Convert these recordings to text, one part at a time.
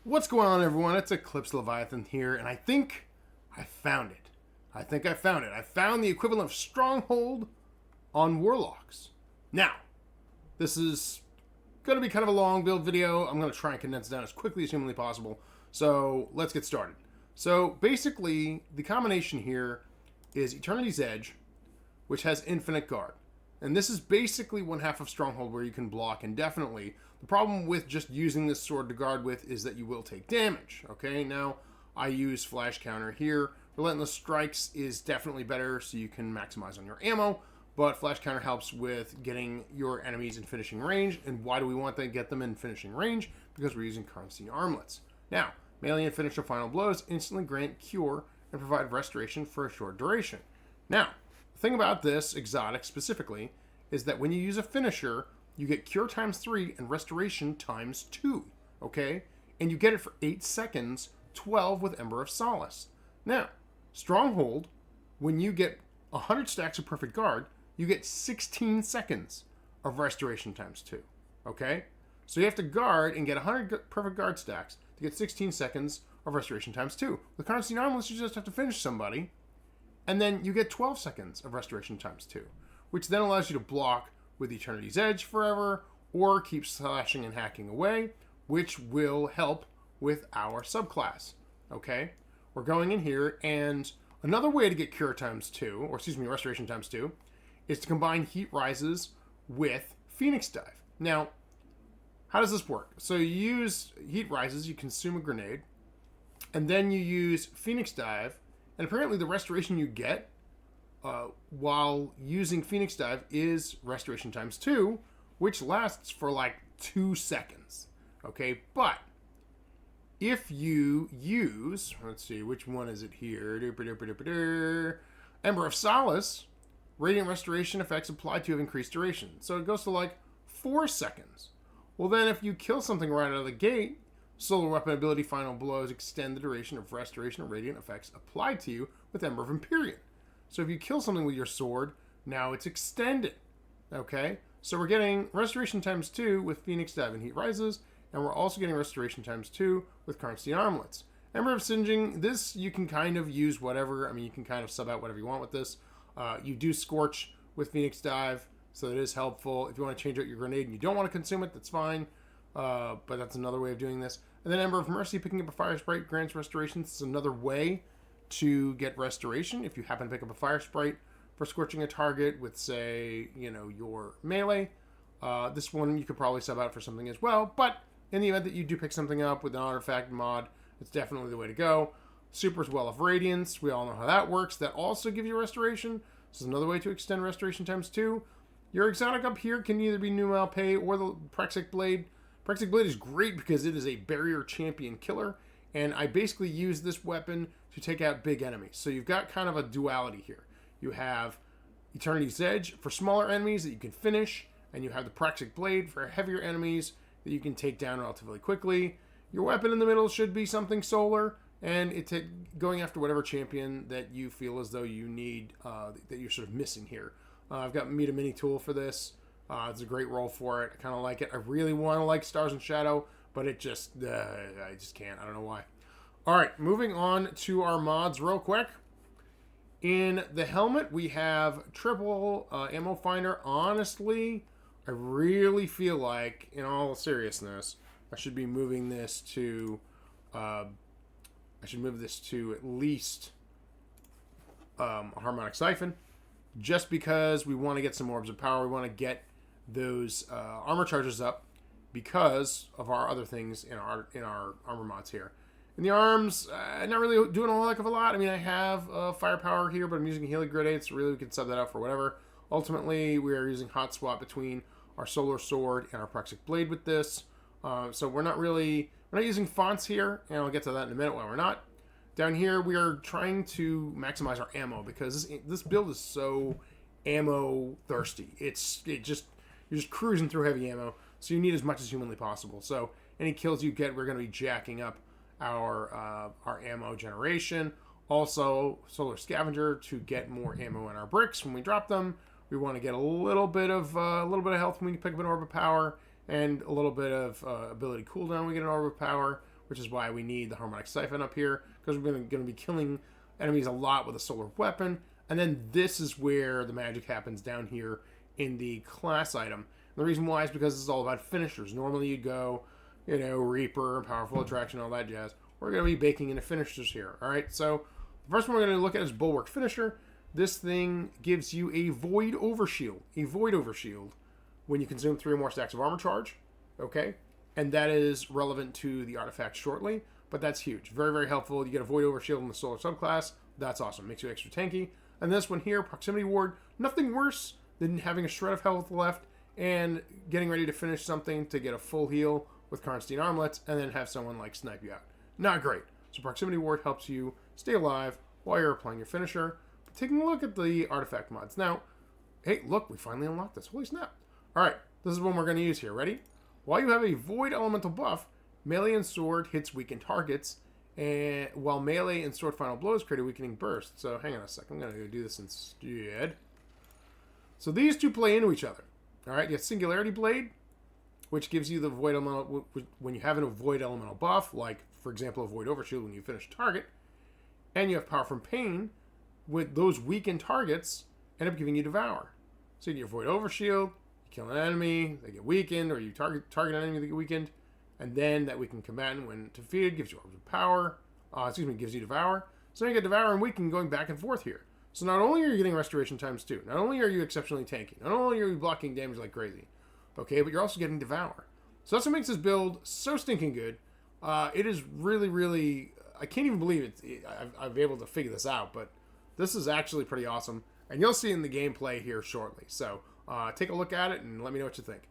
What's going on, everyone? It's Eclipse Leviathan here, and I think I found it. I found the equivalent of Stronghold on Warlocks. Now, this is going to be kind of a long build video. I'm going to try and condense it down as quickly as humanly possible. So, let's get started. So, basically, the combination here is Eternity's Edge, which has infinite guard. And this is basically one half of Stronghold where you can block indefinitely. The problem with just using this sword to guard with is that you will take damage. Okay, now I use Flash Counter here. Relentless Strikes is definitely better so you can maximize on your ammo, but Flash Counter helps with getting your enemies in finishing range. And why do we want to get them in finishing range? Because we're using Karnstein Armlets. Now, melee and finisher final blows instantly grant cure and provide restoration for a short duration. Now, the thing about this exotic specifically is that when you use a finisher, you get cure times 3 and restoration times 2, okay? And you get it for 8 seconds, 12 with Ember of Solace. Now, Stronghold, when you get 100 stacks of Perfect Guard, you get 16 seconds of restoration times 2, okay? So you have to guard and get 100 Perfect Guard stacks to get 16 seconds of restoration times 2. With Karnstein Armlets, you just have to finish somebody, and then you get 12 seconds of restoration times 2, which then allows you to block with Eternity's Edge forever, or keep slashing and hacking away, which will help with our subclass, okay? We're going in here, and another way to get cure times 2, or excuse me, restoration times 2, is to combine Heat Rises with Phoenix Dive. Now, how does this work? So you use Heat Rises, you consume a grenade, and then you use Phoenix Dive, and apparently the restoration you get while using Phoenix Dive is restoration times 2, which lasts for like 2 seconds. Okay, but if you use, let's see, which one is it here? Ember of Solace, radiant restoration effects applied to have increased duration. So it goes to like 4 seconds. Well, then if you kill something right out of the gate, solar weapon ability final blows extend the duration of restoration of radiant effects applied to you with Ember of Empyrean. So if you kill something with your sword, now it's extended. Okay? So we're getting restoration times 2 with Phoenix Dive and Heat Rises, and we're also getting restoration times 2 with Karnstein Armlets. Ember of Singeing, this you can kind of use whatever. I mean, you can kind of sub out whatever you want with this. You do Scorch with Phoenix Dive, so it is helpful. If you want to change out your grenade and you don't want to consume it, that's fine. But that's another way of doing this. And then Ember of Mercy, picking up a Fire Sprite grants restoration. This is another way to get restoration if you happen to pick up a Fire Sprite for scorching a target with, say, you know, your melee. This one you could probably sub out for something as well, but in the event that you do pick something up with an artifact mod, it's definitely the way to go. Super's Well of Radiance, we all know how that works. That also gives you restoration. This is another way to extend restoration times 2. Your exotic up here can either be New Malpay or the Prexic Blade. Prexic Blade is great because it is a barrier champion killer, and I basically use this weapon to take out big enemies. So you've got kind of a duality here. You have Eternity's Edge for smaller enemies that you can finish, and you have the Prexic Blade for heavier enemies that you can take down relatively quickly. Your weapon in the middle should be something solar, and it's going after whatever champion that you feel as though you need, that you're sort of missing here. I've got Meet a Mini tool for this. It's a great role for it. I kind of like it. I really want to like Stars and Shadow, but it just, I just can't. I don't know why. All right, moving on to our mods real quick. In the helmet, we have triple ammo finder. Honestly, I really feel like, in all seriousness, I should be moving this to, I should move this to at least a harmonic siphon, just because we want to get some orbs of power. We want to get those armor charges up because of our other things in our armor mods here. In the arms, not really doing a whole heck of a lot. I mean, I have firepower here, but I'm using healing grenades, so really we can sub that out for whatever. Ultimately, we are using hot swap between our solar sword and our Prexic Blade with this. So we're not using fonts here, and I'll get to that in a minute why we're not. Down here, we are trying to maximize our ammo because this build is so ammo thirsty. You're just cruising through heavy ammo, so you need as much as humanly possible. So any kills you get, we're going to be jacking up our ammo generation. Also, Solar Scavenger to get more ammo in our bricks when we drop them. We want to get a little bit of health when we pick up an Orb of Power, and a little bit of ability cooldown when we get an Orb of Power. which is why we need the Harmonic Siphon up here, because we're going to be killing enemies a lot with a solar weapon. And then this is where the magic happens down here in the class item. And the reason why is because it's all about finishers. Normally you go, you know, Reaper, Powerful Attraction, all that jazz. We're going to be baking into finishers here. All right, so the first one we're going to look at is Bulwark Finisher. This thing gives you a Void Overshield. A Void Overshield when you consume 3 or more stacks of armor charge. Okay? And that is relevant to the artifact shortly. But that's huge. Very, very helpful. You get a Void Overshield in the Solar subclass. That's awesome. Makes you extra tanky. And this one here, Proximity Ward. Nothing worse than having a shred of health left and getting ready to finish something to get a full heal with Karnstein Armlets and then have someone like snipe you out. Not great. So Proximity Ward helps you stay alive while you're applying your finisher. But taking a look at the artifact mods. Now, hey, look, we finally unlocked this. Holy snap. Alright, this is one we're going to use here. Ready? While you have a Void Elemental buff, melee and sword hits weakened targets, and while melee and sword final blows create a weakening burst. So hang on a second. I'm going to do this instead. So these two play into each other. Alright, you have Singularity Blade, which gives you the Void Elemental, when you have a Void Elemental buff, like, for example, a Void Overshield when you finish a target, and you have Power from Pain, with those weakened targets, end up giving you Devour. So you get your Void Overshield, you kill an enemy, they get weakened, or you target an enemy, they get weakened, and then that weakened combatant, when defeated, gives you Orbs of Power, gives you Devour. So you get Devour and Weaken going back and forth here. So not only are you getting Restoration ×2, not only are you exceptionally tanky, not only are you blocking damage like crazy, okay, but you're also getting Devour. So that's what makes this build so stinking good. It is really, really, I can't even believe I've been able to figure this out, but this is actually pretty awesome. And you'll see in the gameplay here shortly. So take a look at it and let me know what you think.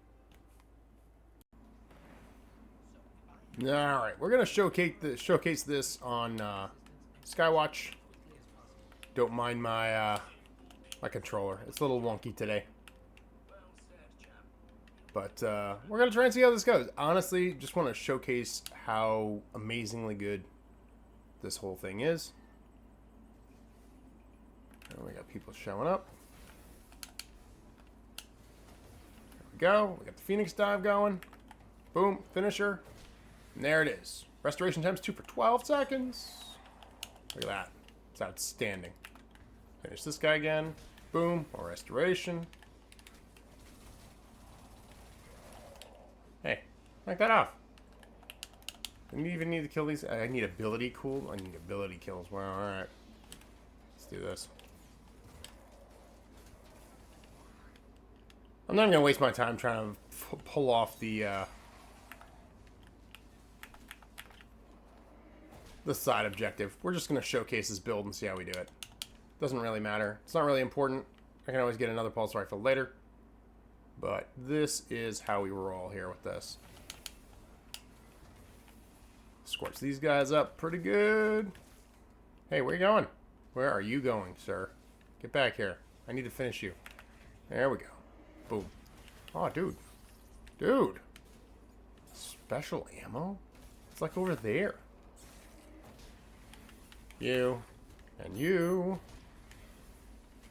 Alright, we're going to showcase this on Skywatch. Don't mind my my controller. It's a little wonky today. But we're going to try and see how this goes. Honestly, just want to showcase how amazingly good this whole thing is. And we got people showing up. There we go. We got the Phoenix Dive going. Boom. Finisher. And there it is. Restoration ×2 for 12 seconds. Look at that. It's outstanding. Finish this guy again. Boom. More restoration. Hey, knock that off. Do you even need to kill these? I need ability cool. I need ability kills. Well, alright. Let's do this. I'm not even going to waste my time trying to pull off the side objective. We're just going to showcase this build and see how we do it. Doesn't really matter. It's not really important. I can always get another pulse rifle later. But this is how we roll here with this. Scorch these guys up pretty good. Hey, where are you going? Where are you going, sir? Get back here. I need to finish you. There we go. Boom. Oh, dude. Dude. Special ammo? It's like over there. You. And you.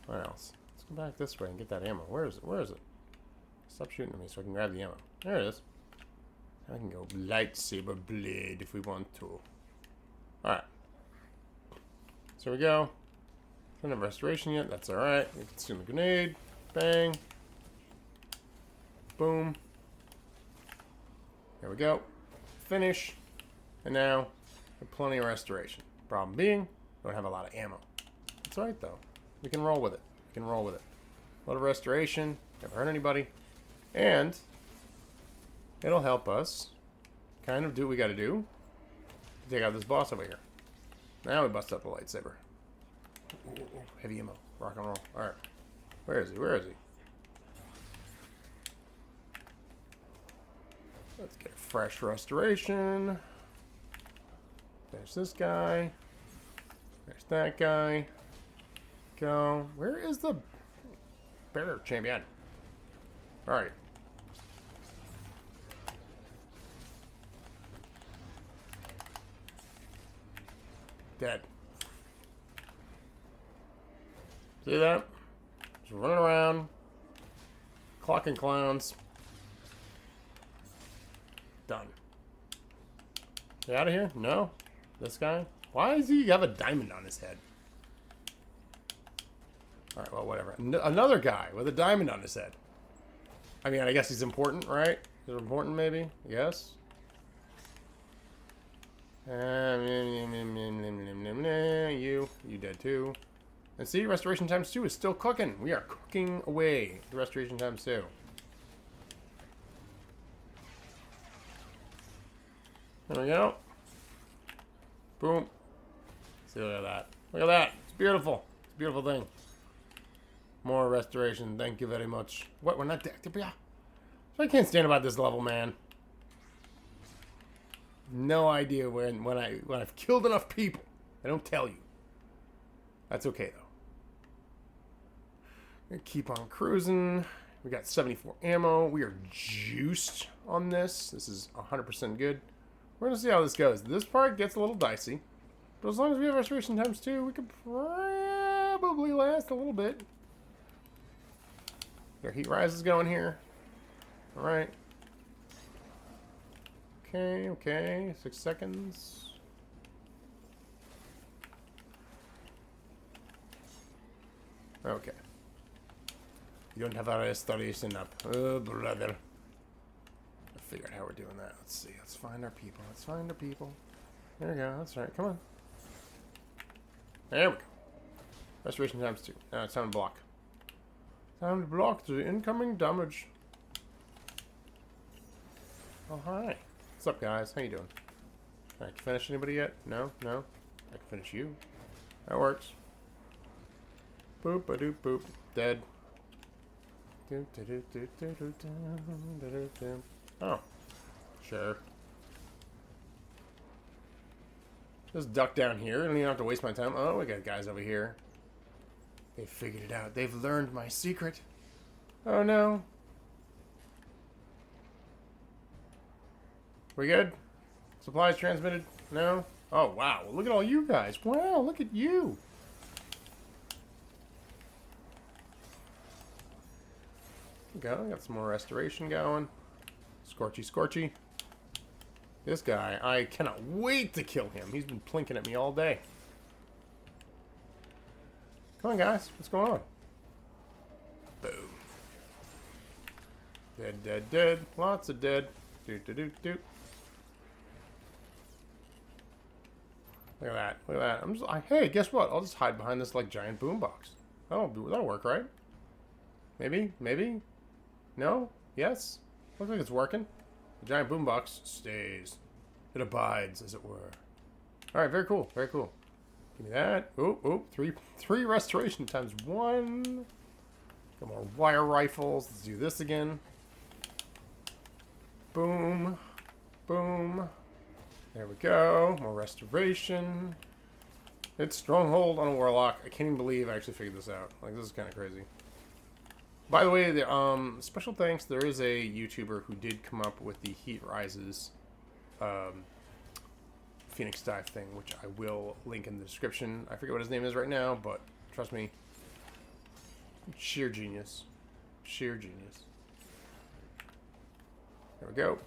What else? Let's go back this way and get that ammo. Where is it? Where is it? Stop shooting at me so I can grab the ammo. There it is. I can go lightsaber blade if we want to. Alright. So we go. Don't have restoration yet. That's alright. We consume a grenade. Bang. Boom. There we go. Finish. And now, we have plenty of restoration. Problem being, we don't have a lot of ammo. That's alright though. We can roll with it. We can roll with it. A lot of restoration. Never hurt anybody. And it'll help us kind of do what we got to do to take out this boss over here. Now we bust out the lightsaber. Ooh, heavy ammo. Rock and roll. Alright. Where is he? Where is he? Let's get a fresh restoration. There's this guy. There's that guy. Go. Where is the bear champion? Alright. Dead. See that? Just running around. Clocking clowns. Done. You out of here? No? This guy? Why does he have a diamond on his head? Alright, well, whatever. Another guy with a diamond on his head. I mean, I guess he's important, right? He's important, maybe? Yes? You dead too. And see, restoration times 2 is still cooking. We are cooking away the restoration times 2. There we go. Boom. See, look at that. Look at that. It's beautiful. It's a beautiful thing. More restoration. Thank you very much. What? We're not dead. Yeah. I can't stand about this level, man. No idea when I've killed enough people. I don't tell you. That's okay though. Gonna keep on cruising. We got 74 ammo. We are juiced on this. This is 100% good. We're gonna see how this goes. This part gets a little dicey, but as long as we have restoration times 2, we could probably last a little bit. Our heat rise is going here. All right. Okay, okay. 6 seconds. Okay. You don't have our restoration up. Oh, brother. I figured how we're doing that. Let's see. Let's find our people. Let's find our people. There we go. That's right. Come on. There we go. Restoration times 2. Now it's time to block. Time to block the incoming damage. Oh, hi. What's up, guys? How you doing? I can finish anybody yet? No? No? I can finish you. That works. Boop-a-doop boop. Dead. Oh. Sure. Just duck down here. I don't even have to waste my time. Oh, we got guys over here. They figured it out. They've learned my secret. Oh, no. We good? Supplies transmitted? No? Oh, wow. Well, look at all you guys. Wow, look at you. There we go. Got some more restoration going. Scorchy, scorchy. This guy, I cannot wait to kill him. He's been plinking at me all day. Come on, guys. What's going on? Boom. Dead, dead, dead. Lots of dead. Doot, doot, doot, doot. Look at that. Look at that. I'm just, hey, guess what? I'll just hide behind this, like, giant boombox. That'll work, right? Maybe? Maybe? No? Yes? Looks like it's working. The giant boombox stays. It abides, as it were. Alright, very cool. Very cool. Give me that. Oop, oop. Three restoration times 1. Got more wire rifles. Let's do this again. Boom. Boom. There we go. More restoration. It's Stronghold on a Warlock. I can't even believe I actually figured this out. Like, this is kind of crazy. By the way, special thanks. There is a YouTuber who did come up with the Heat Rises Phoenix Dive thing, which I will link in the description. I forget what his name is right now, but trust me, sheer genius. Sheer genius. There we go.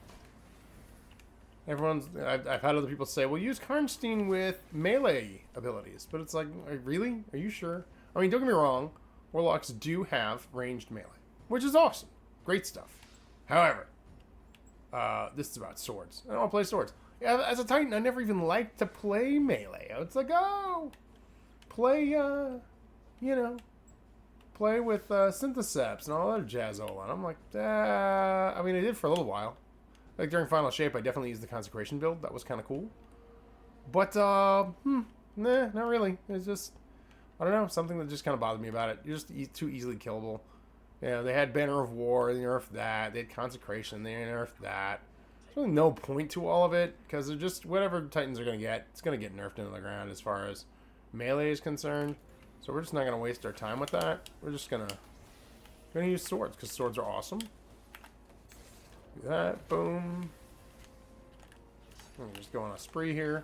I've had other people say, well, use Karnstein with melee abilities. But it's like, really? Are you sure? I mean, don't get me wrong. Warlocks do have ranged melee, which is awesome. Great stuff. However, this is about swords. I don't want to play swords. Yeah, as a Titan, I never even liked to play melee. It's like, oh, play, you know, play with Syntheseps and all that jazzola. And I'm like, I mean, I did for a little while. Like, during Final Shape, I definitely used the Consecration build. That was kind of cool. But, nah, not really. It's just, I don't know, something that just kind of bothered me about it. You're just too easily killable. Yeah, they had Banner of War, they nerfed that. They had Consecration, they nerfed that. There's really no point to all of it, because they're just, whatever Titans are going to get, it's going to get nerfed into the ground as far as melee is concerned. So we're just not going to waste our time with that. We're just going to use swords, because swords are awesome. Do that, boom. I'm just go on a spree here.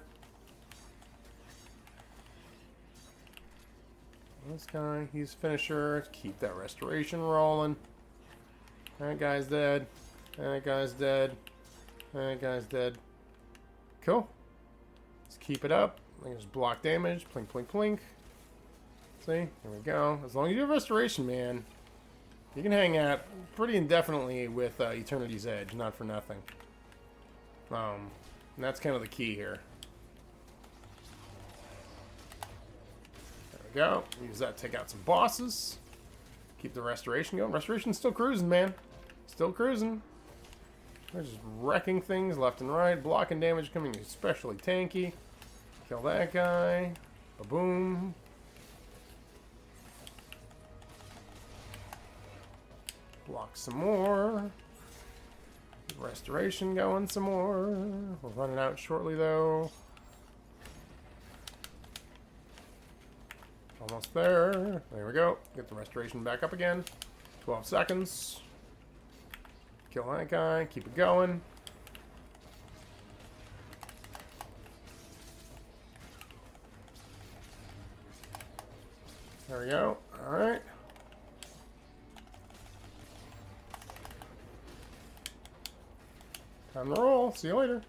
This guy, he's finisher. Keep that restoration rolling. That guy's dead. That guy's dead. That guy's dead. Cool. keep it up. I can just block damage. Plink, plink, plink. See? There we go. As long as you have restoration, man, you can hang out pretty indefinitely with Eternity's Edge. Not for nothing. And that's kind of the key here. There we go. Use that to take out some bosses. Keep the restoration going. Restoration's still cruising, man. Still cruising. They're just wrecking things left and right. Blocking damage coming especially tanky. Kill that guy. Ba-boom. Block some more. Restoration going some more. We're running out shortly, though. Almost there. There we go. Get the restoration back up again. 12 seconds. Kill that guy. Keep it going. There we go. Alright. Time to roll. See you later.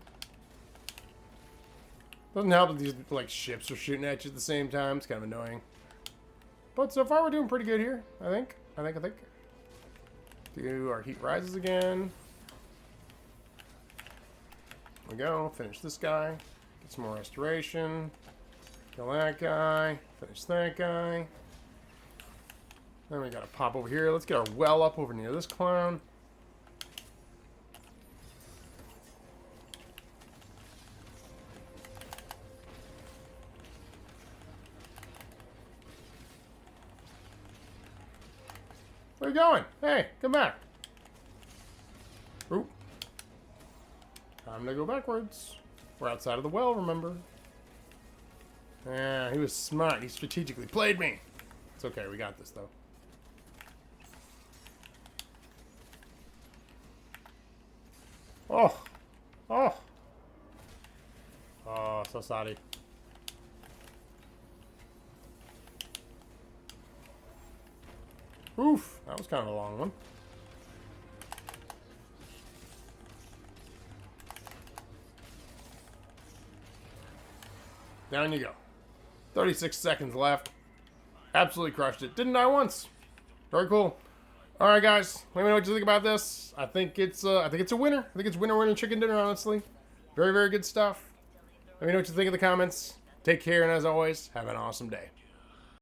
Doesn't help that these like ships are shooting at you at the same time. It's kind of annoying. But so far we're doing pretty good here. I think. Do our heat rises again. There we go. Finish this guy. Get some more restoration. Kill that guy. Finish that guy. Then we gotta pop over here. Let's get our well up over near this clown. Where are you going? Hey, come back. Oop. Time to go backwards. We're outside of the well, remember? Yeah, he was smart. He strategically played me. It's okay. We got this, though. Oh. Oh. Oh, so sorry. Oof, that was kind of a long one. Down you go. 36 seconds left. Absolutely crushed it. Didn't die once. Very cool. All right, guys. Let me know what you think about this. I think it's a winner. I think it's winner chicken dinner, honestly. Very, very good stuff. Let me know what you think in the comments. Take care, and as always, have an awesome day.